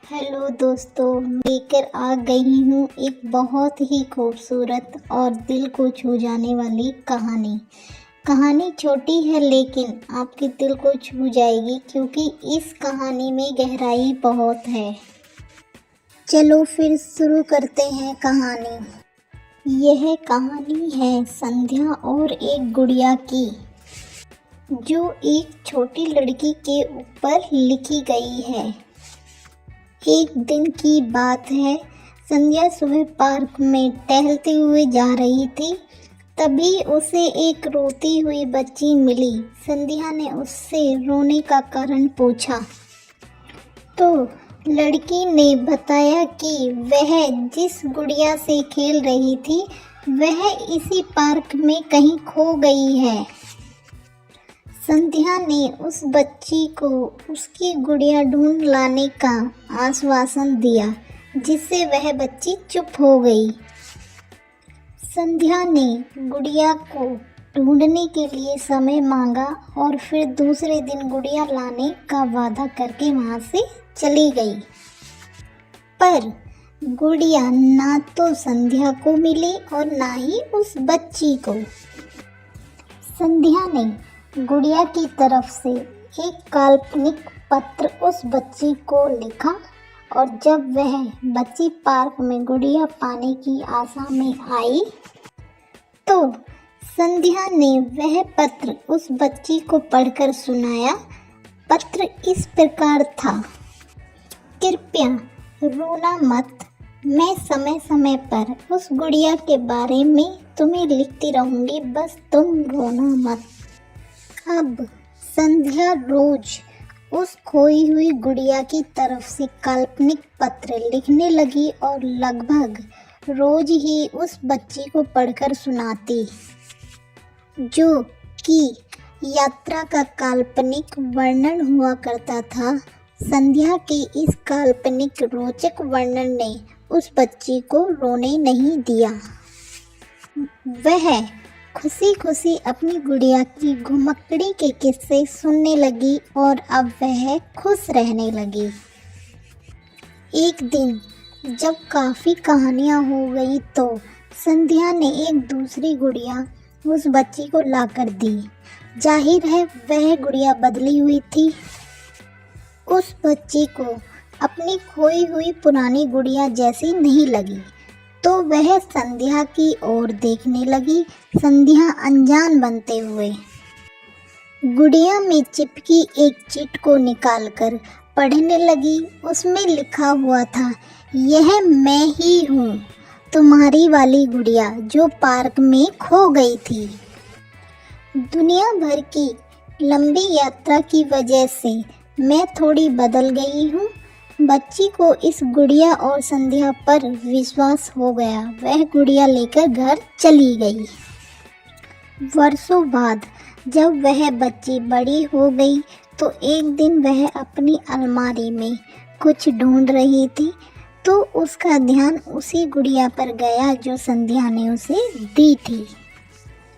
Hello दोस्तों, लेकर आ गई हूँ एक बहुत ही खूबसूरत और दिल को छू जाने वाली कहानी छोटी है लेकिन आपके दिल को छू जाएगी क्योंकि इस कहानी में गहराई बहुत है। चलो फिर शुरू करते हैं कहानी। यह कहानी है संध्या और एक गुड़िया की, जो एक छोटी लड़की के ऊपर लिखी गई है। एक दिन की बात है, संध्या सुबह पार्क में टहलते हुए जा रही थी। तभी उसे एक रोती हुई बच्ची मिली। संध्या ने उससे रोने का कारण पूछा तो लड़की ने बताया कि वह जिस गुड़िया से खेल रही थी वह इसी पार्क में कहीं खो गई है। संध्या ने उस बच्ची को उसकी गुड़िया ढूंढ लाने का आश्वासन दिया, जिससे वह बच्ची चुप हो गई। संध्या ने गुड़िया को ढूंढने के लिए समय मांगा और फिर दूसरे दिन गुड़िया लाने का वादा करके वहां से चली गई। पर गुड़िया ना तो संध्या को मिली और ना ही उस बच्ची को। संध्या ने गुड़िया की तरफ से एक काल्पनिक पत्र उस बच्ची को लिखा और जब वह बच्ची पार्क में गुड़िया पाने की आशा में आई तो संध्या ने वह पत्र उस बच्ची को पढ़कर सुनाया। पत्र इस प्रकार था, कृपया रोना मत, मैं समय समय पर उस गुड़िया के बारे में तुम्हें लिखती रहूँगी, बस तुम रोना मत। अब संध्या रोज उस खोई हुई गुड़िया की तरफ से काल्पनिक पत्र लिखने लगी और लगभग रोज ही उस बच्ची को पढ़कर सुनाती, जो कि यात्रा का काल्पनिक वर्णन हुआ करता था। संध्या के इस काल्पनिक रोचक वर्णन ने उस बच्ची को रोने नहीं दिया। वह खुशी खुशी अपनी गुड़िया की घुमक्कड़ी के किस्से सुनने लगी और अब वह खुश रहने लगी। एक दिन जब काफ़ी कहानियाँ हो गई तो संध्या ने एक दूसरी गुड़िया उस बच्ची को लाकर दी। जाहिर है वह गुड़िया बदली हुई थी। उस बच्ची को अपनी खोई हुई पुरानी गुड़िया जैसी नहीं लगी तो वह संध्या की ओर देखने लगी। संध्या अनजान बनते हुए गुड़िया में चिपकी एक चिट को निकालकर पढ़ने लगी। उसमें लिखा हुआ था, यह मैं ही हूँ, तुम्हारी वाली गुड़िया जो पार्क में खो गई थी। दुनिया भर की लंबी यात्रा की वजह से मैं थोड़ी बदल गई हूँ। बच्ची को इस गुड़िया और संध्या पर विश्वास हो गया। वह गुड़िया लेकर घर चली गई। वर्षों बाद जब वह बच्ची बड़ी हो गई तो एक दिन वह अपनी अलमारी में कुछ ढूंढ रही थी तो उसका ध्यान उसी गुड़िया पर गया जो संध्या ने उसे दी थी।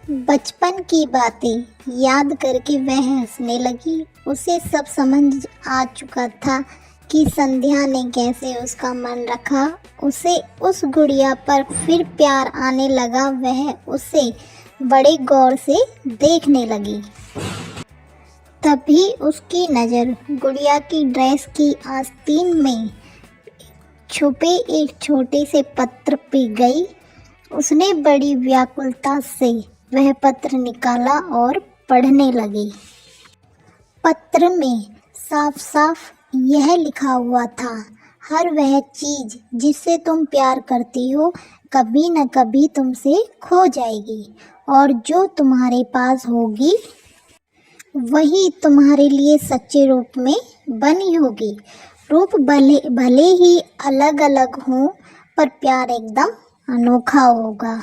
बचपन की बातें याद करके वह हंसने लगी। उसे सब समझ आ चुका था कि संध्या ने कैसे उसका मन रखा। उसे उस गुड़िया पर फिर प्यार आने लगा। वह उसे बड़े गौर से देखने लगी। तभी उसकी नज़र गुड़िया की ड्रेस की आस्तीन में छुपे एक छोटे से पत्र पे गई। उसने बड़ी व्याकुलता से वह पत्र निकाला और पढ़ने लगी। पत्र में साफ साफ यह लिखा हुआ था, हर वह चीज़ जिससे तुम प्यार करती हो कभी न कभी तुमसे खो जाएगी और जो तुम्हारे पास होगी वही तुम्हारे लिए सच्चे रूप में बनी होगी। रूप भले ही अलग अलग हों पर प्यार एकदम अनोखा होगा।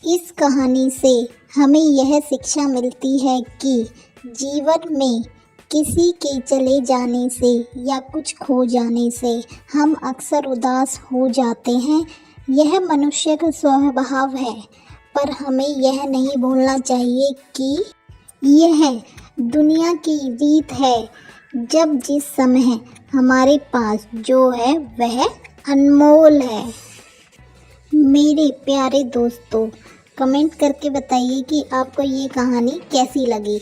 इस कहानी से हमें यह शिक्षा मिलती है कि जीवन में किसी के चले जाने से या कुछ खो जाने से हम अक्सर उदास हो जाते हैं। यह मनुष्य का स्वभाव है, पर हमें यह नहीं भूलना चाहिए कि यह दुनिया की रीत है। जब जिस समय हमारे पास जो है वह अनमोल है। मेरे प्यारे दोस्तों, कमेंट करके बताइए कि आपको ये कहानी कैसी लगी।